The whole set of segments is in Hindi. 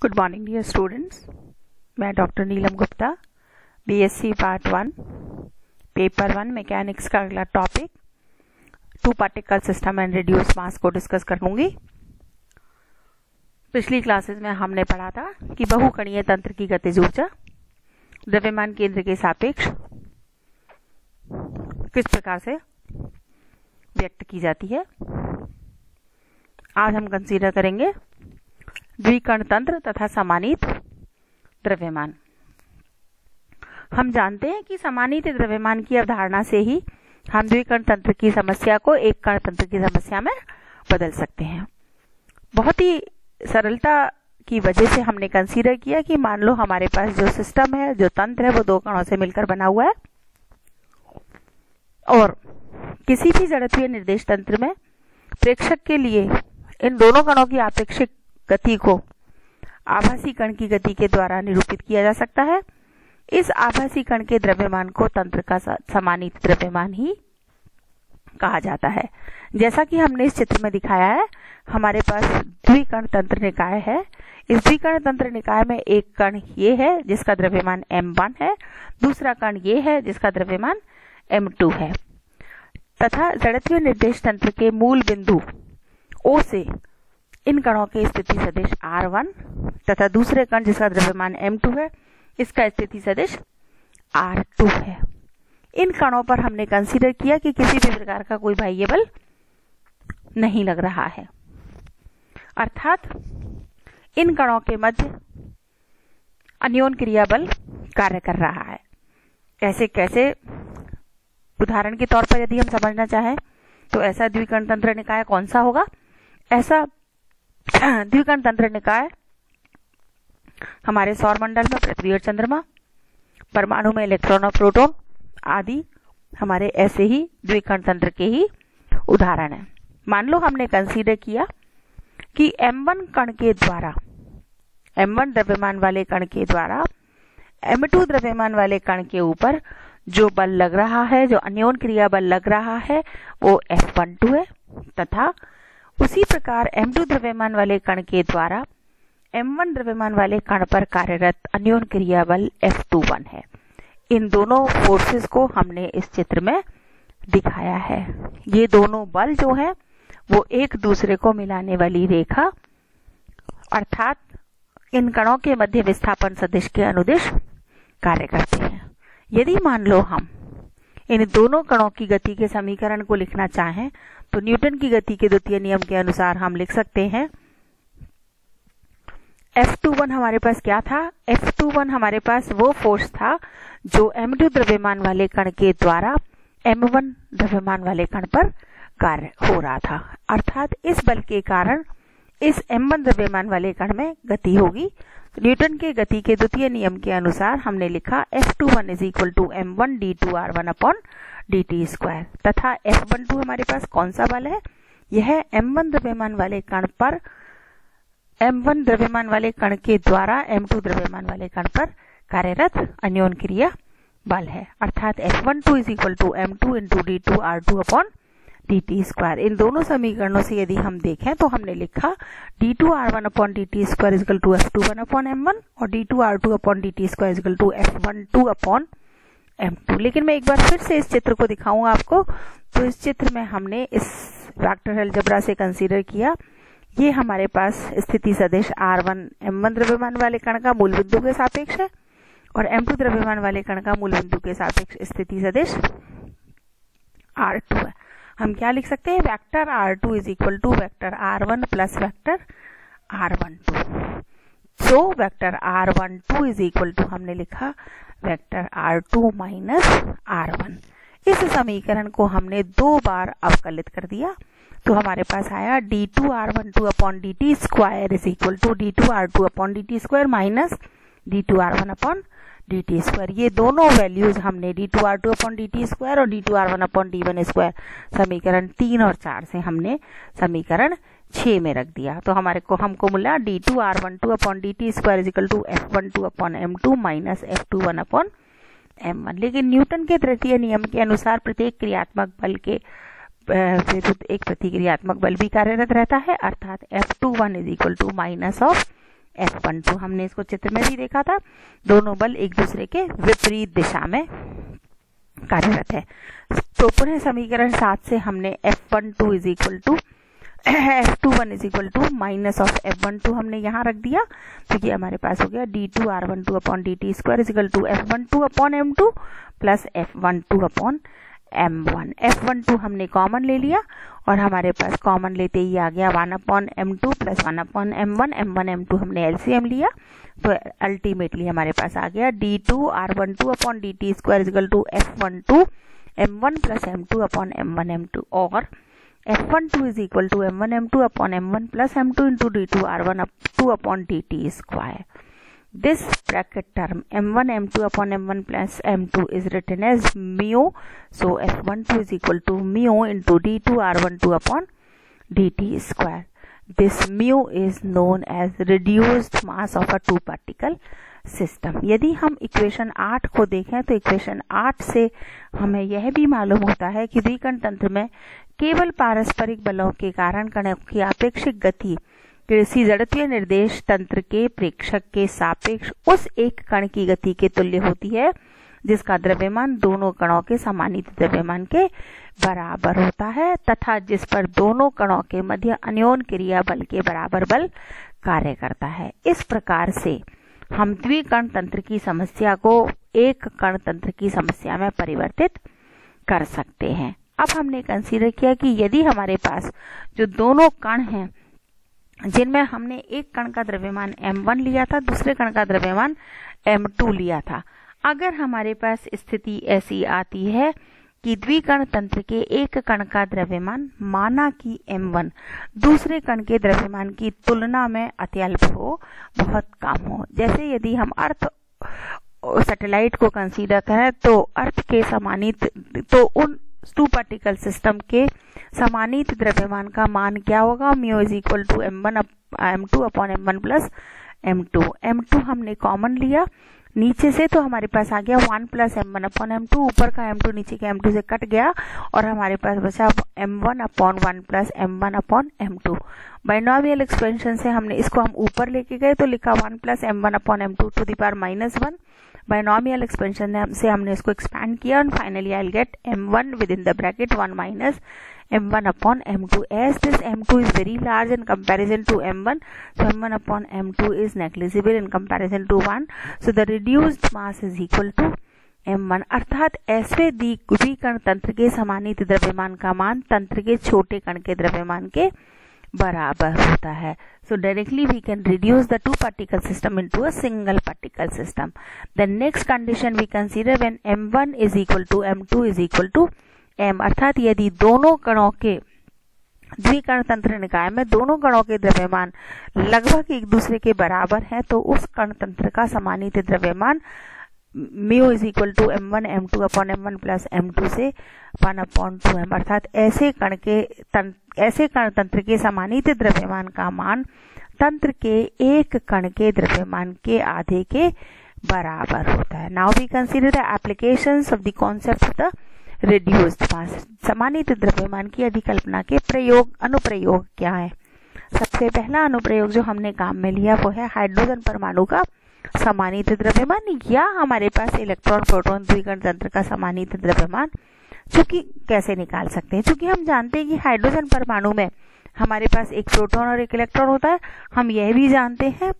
Good morning dear students. मैं doctor Neelam Gupta, BSc part 1 paper 1 mechanics का अगला topic two particle system and reduce mass को डिस्कस कर लूंगी। पिछली क्लासेस में हमने पढ़ा था कि बहुकणीय तंत्र की गतिज ऊर्जा द्रव्यमान केंद्र के सापेक्ष किस प्रकार से व्यक्त की जाती है। आज हम कंसीडर करेंगे द्विकण तंत्र तथा समानीत द्रव्यमान। हम जानते हैं कि समानीत द्रव्यमान की अवधारणा से ही हम द्विकण तंत्र की समस्या को एक कण तंत्र की समस्या में बदल सकते हैं। बहुत ही सरलता की वजह से हमने कंसीडर किया कि मान लो हमारे पास जो सिस्टम है, जो तंत्र है, वो दो कणों से मिलकर बना हुआ है और किसी भी जड़त्वीय निर्देश तंत्र में प्रेक्षक के लिए इन दोनों कणों की आपेक्षिक गति को आभासी कण की गति के द्वारा निरूपित किया जा सकता है। इस आभासी कण के द्रव्यमान को तंत्र का समानीत द्रव्यमान ही कहा जाता है। जैसा कि हमने इस चित्र में दिखाया है, हमारे पास द्विकण तंत्र निकाय है। इस द्विकण तंत्र निकाय में एक कण ये है जिसका द्रव्यमान m1 है, दूसरा कण ये है जिसका द्रव्यमान m2 है, तथा जड़त्वीय निर्देश तंत्र के मूल बिंदु O से इन कणों के स्थिति सदिश r1 तथा दूसरे कण जिसका द्रव्यमान m2 है, इसका स्थिति सदिश r2 है। इन कणों पर हमने कंसीडर किया कि किसी भी प्रकार का कोई बाह्य बल नहीं लग रहा है, अर्थात इन कणों के मध्य अन्योन क्रिया बल कार्य कर रहा है। ऐसे कैसे? उदाहरण के तौर पर यदि हम समझना चाहें तो ऐसा द्विकण तंत्र निकाय कौन सा होगा? ऐसा द्विकण तंत्र निकाय हमारे सौरमंडल में पृथ्वी और चंद्रमा, परमाणु में इलेक्ट्रॉन और प्रोटॉन आदि हमारे ऐसे ही द्विकण तंत्र के ही उदाहरण हैं। मान लो हमने कंसीडर किया कि m1 कण के द्वारा, m1 द्रव्यमान वाले कण के द्वारा m2 द्रव्यमान वाले कण के ऊपर जो बल लग रहा है, जो अन्योन क्रिया बल लग रहा है, वो F12 है, तथा उसी प्रकार m2 द्रव्यमान वाले कण के द्वारा m1 द्रव्यमान वाले कण पर कार्यरत अन्योन क्रिया बल F21 है। इन दोनों फोर्सेस को हमने इस चित्र में दिखाया है। ये दोनों बल जो है वो एक दूसरे को मिलाने वाली रेखा अर्थात इन कणों के मध्य विस्थापन सदिश के अनुदिश कार्य करते हैं। यदि मान लो हम इन दोनों कणों की गति के समीकरण को लिखना चाहें तो न्यूटन की गति के द्वितीय नियम के अनुसार हम लिख सकते हैं F21 हमारे पास क्या था? F21 हमारे पास वो फोर्स था जो m2 द्रव्यमान वाले कण के द्वारा m1 द्रव्यमान वाले कण पर कार्य हो रहा था, अर्थात इस बल के कारण इस m1 द्रव्यमान वाले कण में गति होगी। न्यूटन के गति के द्वितीय नियम के अनुसार हमने लिखा F21 is equal to m1 d2r1 upon dt square, तथा F12 हमारे पास कौन सा बल है? यह m1 द्रव्यमान वाले कण पर m1 द्रव्यमान वाले कण के द्वारा m2 द्रव्यमान वाले कण पर कार्यरत अन्योन क्रिया बल है, अर्थात F12 is equal to m2 into d2r2 upon dt square. इन दोनों समीकरणों से यदि हम देखें तो हमने लिखा d2r1 upon dt square equal to F21 upon m1 और d2r2 upon dt square equal to F12 upon m2। लेकिन मैं एक बार फिर से इस चित्र को दिखाऊंगा आपको। तो इस चित्र में हमने इस वेक्टर अलजेब्रा से कंसीडर किया, ये हमारे पास स्थिति सदिश r1 m1 द्रव्यमान वाले कण का मूल बिंदु के सापेक्ष है और m2 द्रव्यमान वाले कण का मूल बिंदु के सापेक्ष स्थिति सदिश r2 है। हम क्या लिख सकते हैं? Vector r2 is equal to vector r1 plus vector r12। So vector r12 is equal to हमने लिखा वेक्टर r2 माइनस r1। इस समीकरण को हमने दो बार अवकलित कर दिया तो हमारे पास आया d2r12 upon dt square is equal to d2r2 upon dt square minus d2r1 upon dt square. ये दोनों वैल्यूज हमने d2r2 अपॉन dt स्क्वायर और d2r1 अपॉन d1 स्क्वायर समीकरण 3 और 4 से हमने समीकरण 6 में रख दिया। तो हमको मिला d2r12 upon dt square is equal to F12 upon m2 minus F21 upon m1। लेकिन न्यूटन के तृतीय नियम के अनुसार प्रत्येक क्रियात्मक बल के विरुद्ध एक प्रतिक्रियात्मक बल भी कार्यरत रहता है, अर्थात F21 is equal to minus of F12। हमने इसको चित्र में भी देखा था, दोनों बल एक दूसरे के विपरीत दिशा में कार्यरत है। तो पुनः समीकरण 7 से हमने F12 is equal to F21 is equal to minus of F12 हमने यहाँ रख दिया, तो ये हमारे पास हो गया d2 r12 upon dt square is equal to F12 upon M2 plus F12 upon M1। F12 हमने कॉमन ले लिया और हमारे पास कॉमन लेते ही आ गया 1 upon M2 plus 1 upon M1। M1 M2 हमने LCM लिया, तो अल्टीमेटली हमारे पास आ गया d2 r12 upon dt square is equal to F12 M1 plus M2 upon M1 M2 और F12 is equal to M1 M2 upon M1 plus M2 into D2 R1 up 2 upon DT square. This bracket term M1 M2 upon M1 plus M2 is written as mu. So F12 is equal to mu into D2 R12 upon DT square. This mu is known as reduced mass of a two particle system. यदि हम इक्वेशन 8 को देखें तो इक्वेशन 8 से हमें यह भी मालूम होता है कि द्विकण तंत्र में केवल पारस्परिक बलों के कारण कणों की आपेक्षिक गति किसी जड़त्वीय निर्देश तंत्र के प्रेक्षक के सापेक्ष उस एक कण की गति के तुल्य होती है जिसका द्रव्यमान दोनों कणों के समानीत द्रव्यमान के बराबर होता है तथा जिस पर दोनों कणों के मध्य अन्योन क्रिया बल के बराबर बल कार्य करता है। इस प्रकार से हम द्विकण तंत्र की समस्या को एक कण तंत्र की समस्या में परिवर्तित कर सकते हैं। अब हमने कंसीडर किया कि यदि हमारे पास जो दोनों कण हैं जिनमें हमने एक कण का द्रव्यमान M1 लिया था, दूसरे कण का द्रव्यमान M2 लिया था, अगर हमारे पास स्थिति ऐसी आती है कि द्विकण तंत्र के एक कण का द्रव्यमान माना कि M1 दूसरे कण के द्रव्यमान की तुलना में अत्यल्प हो, बहुत कम हो, जैसे यदि हम अर्थ सैटेलाइट को कंसीडर करें तो अर्थ के समानीत तो उन टू पार्टिकल सिस्टम के समानीत द्रव्यमान का मान क्या होगा, mu is equal to M2 upon M1 plus M2। M2 हमने कॉमन लिया नीचे से, तो हमारे पास आ गया 1 प्लस M1 अपॉन M2, ऊपर का M2 नीचे के M2 से कट गया और हमारे पास बचा M1 upon 1 plus M1 upon M2। Binomial expansion से हमने इसको हम ऊपर लेके गए तो लिखा 1 plus M1 upon M2 to the power -1। Binomial expansion से हमने इसको एक्सपैंड किया और finally I will get M1 with in the bracket 1 minus M1 upon M2. As this M2 is very large in comparison to M1, so M1 upon M2 is negligible in comparison to 1. So the reduced mass is equal to M1. अर्थात ऐसे द्विकण तंत्र के समानीत द्रव्यमान का मान तंत्र के छोटे कण के द्रव्यमान के बराबर होता है। So directly we can reduce the two particle system into a single particle system. The next condition we consider when M1 is equal to M2 is equal to M, अर्थात यदि दोनों कणों के द्विकण तंत्र निकाय में दोनों कणों के द्रव्यमान लगभग एक दूसरे के बराबर हैं तो उस कण तंत्र का समानीत द्रव्यमान mu is equal to M1 M2 upon M1 plus M2 से 1 अपॉन 2M, अर्थात ऐसे कण तंत्र के समानीत द्रव्यमान का मान तंत्र के एक कण के द्रव्यमान के आधे के बराबर होता है। Now we consider the applications of the concept of the reduced mass. समानीत द्रव्यमान की अधिकल्पना के अनुप्रयोग क्या है। सबसे पहला अनुप्रयोग जो हमने काम में लिया वो है हाइड्रोजन परमाणु का समानीत द्रव्यमान, या हमारे पास इलेक्ट्रॉन प्रोटॉन द्विकण तंत्र का समानीत द्रव्यमान, चूंकि कैसे निकाल सकते हैं, क्योंकि हम जानते हैं कि हाइड्रोजन परमाणु में हमारे पास एक प्रोटॉन और एक इलेक्ट्रॉन होता है। हम यह भी जानते हैं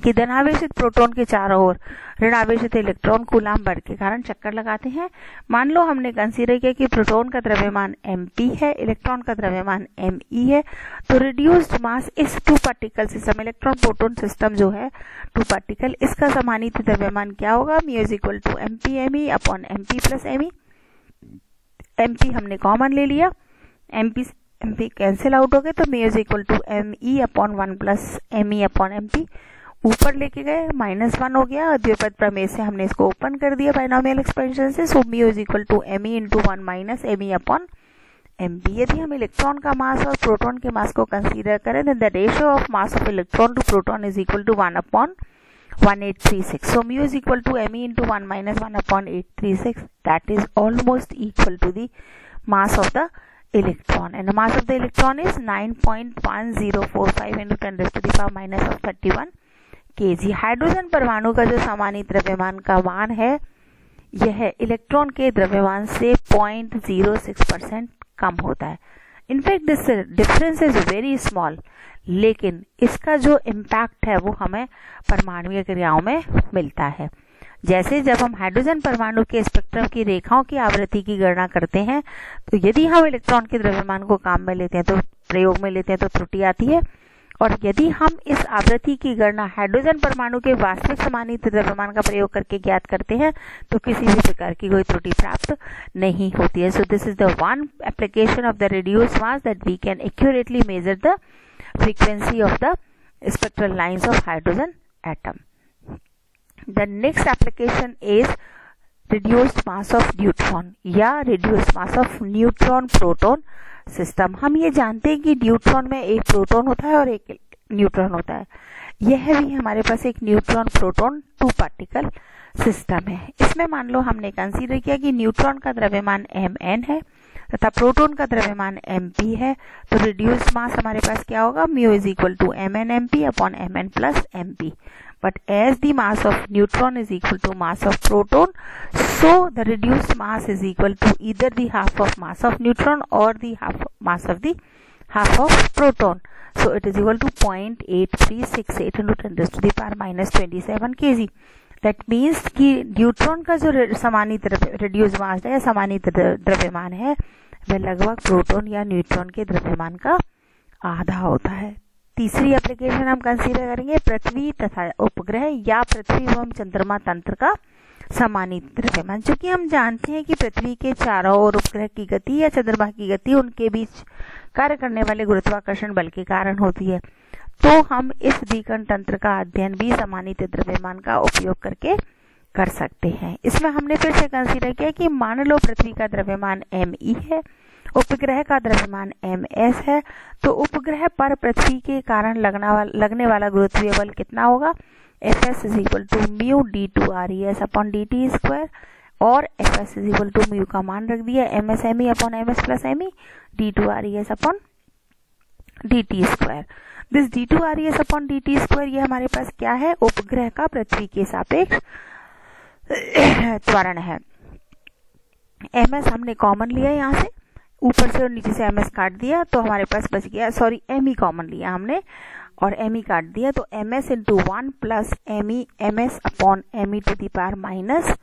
कि धनावेशित प्रोटॉन के चारों ओर ऋणावेशित इलेक्ट्रॉन कूलाम बल के कारण चक्कर लगाते हैं। मान लो हमने कंसीडर किया कि प्रोटॉन का द्रव्यमान Mp है, इलेक्ट्रॉन का द्रव्यमान Me है, तो रिड्यूस्ड मास इस two particle system electron proton system जो है टू पार्टिकल, इसका समानीत द्रव्यमान क्या होगा, mu is equal to MP upon MP plus Me। MP हमने कॉमन ले लिया, MP कैंसिल आउट हो गए, तो mu is equal to Me upon 1 plus Me upon MP। ऊपर लेके गए -1 हो गया, द्विपद प्रमेय से हमने इसको ओपन कर दिया बाइनोमियल एक्सपेंशन से। So mu is equal to Me into 1 minus Me upon MP। यदि हम इलेक्ट्रॉन का मास और प्रोटॉन के मास को कंसीडर करें then the ratio of mass of electron to proton is equal to 1 upon 1836। So mu is equal to Me into 1 minus 1 upon 836, that is almost equal to the mass of the electron, and the mass of the electron is 9.1045 into 10 raised to the power minus of 31 kg. Hydrogen परमाणु का जो समानीत द्रव्यमान का मान है यह इलेक्ट्रॉन के द्रव्यमान से 0.06% कम होता है. In fact this difference is very small, लेकिन इसका जो इम्पैक्ट है वो हमें परमाणुीय क्रियाओं में मिलता है. जैसे जब हम हाइड्रोजन परमाणु के स्पेक्ट्रम की रेखाओं की आवृत्ति की गणना करते हैं तो यदि हम इलेक्ट्रॉन के द्रव्यमान को काम में लेते हैं तो प्रयोग में लेते हैं तो त्रुटि आती है, और यदि हम इस आवृत्ति की गणना हाइड्रोजन परमाणु के वास्तविक समानीत द्रव्यमान का प्रयोग करके ज्ञात करते हैं तो किसी भी प्रकार की कोई त्रुटि प्राप्त नहीं होती है. So this is the one application of the reduced mass that we can accurately measure the frequency of the spectral lines of hydrogen atom. The next application is reduced mass of neutron या reduced mass of neutron proton system. हम ये जानते हैं कि न्यूट्रॉन में एक प्रोटॉन होता है और एक न्यूट्रॉन होता है. यह भी हमारे पास एक न्यूट्रॉन प्रोटॉन 2 पार्टिकल सिस्टम है. इसमें मान लो हमने कंसीडर किया कि न्यूट्रॉन का द्रव्यमान mn है तथा प्रोटॉन का द्रव्यमान mp है, तो रिड्यूस्ड मास हमारे पास क्या होगा, mu is equal to mn mp upon mn plus mp. But as the mass of neutron is equal to mass of proton, so the reduced mass is equal to either the half of mass of neutron or the mass of the half of proton. So it is equal to 0.8368 into 10 raised to the power minus 27 kg. That means कि न्यूट्रॉन का जो समानीत रिड्यूस्ड मास है या समानीत द्रव्यमान है वह लगभग प्रोटॉन या न्यूट्रॉन के द्रव्यमान का आधा होता है. तीसरी एप्लीकेशन हम कंसीडर करेंगे पृथ्वी तथा उपग्रह या पृथ्वी एवं चंद्रमा तंत्र का समानीत द्रव्यमान. चूंकि हम जानते हैं कि पृथ्वी के चारों ओर उपग्रह की गति या चंद्रमा की गति उनके बीच कार्य करने वाले गुरुत्वाकर्षण बल के कारण होती है, तो हम इस द्विकण तंत्र का अध्ययन भी समानीत द्रव्यमान का उपयोग करके कर सकते हैं. इसमें हमने फिर से कंसीडर किया कि मान लो पृथ्वी का द्रव्यमान me है, उपग्रह का द्रव्यमान ms है, तो उपग्रह पर पृथ्वी के कारण लगने वाला गुरुत्वीय बल कितना होगा, Fs is equal to mu d2res upon dt square, और Fs is equal to mu का मान रख दिया ms me upon ms plus me d2res upon dt square. This d2res upon dt square ये हमारे पास क्या है, उपग्रह का पृथ्वी के सापेक्ष त्वरण है. ms हमने कॉमन लिया यहाँ से, ऊपर से और नीचे से ms काट दिया तो हमारे पास बच गया, सॉरी me कॉमन लिया हमने और me काट दिया, तो ms into 1 plus ms upon me to the power minus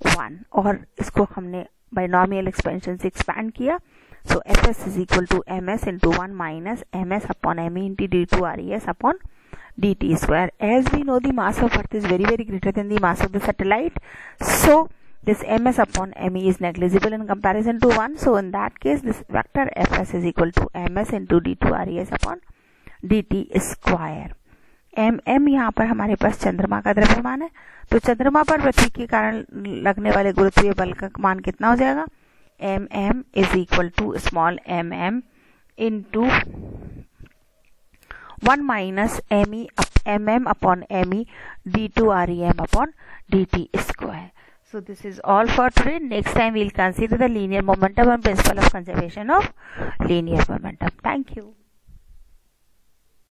1, और इसको हमने बाइनोमियल एक्सपेंशन से एक्सपैंड किया. So Fs is equal to ms into 1 minus ms upon me into d2res upon dt square. As we know the mass of Earth is very greater than the mass of the satellite, so this ms upon me is negligible in comparison to 1. So in that case this vector Fs is equal to ms into d2res upon dt square. mm यहाँ पर हमारे पास चंद्रमा का द्रव्यमान है, तो चंद्रमा पर पृथ्वी के कारण लगने वाले गुरुत्वीय बल का मान कितना हो जाएगा, mm is equal to small mm into 1 minus mm upon me d2rem upon dt square. So this is all for today. Next time we'll consider the linear momentum and principle of conservation of linear momentum. Thank you.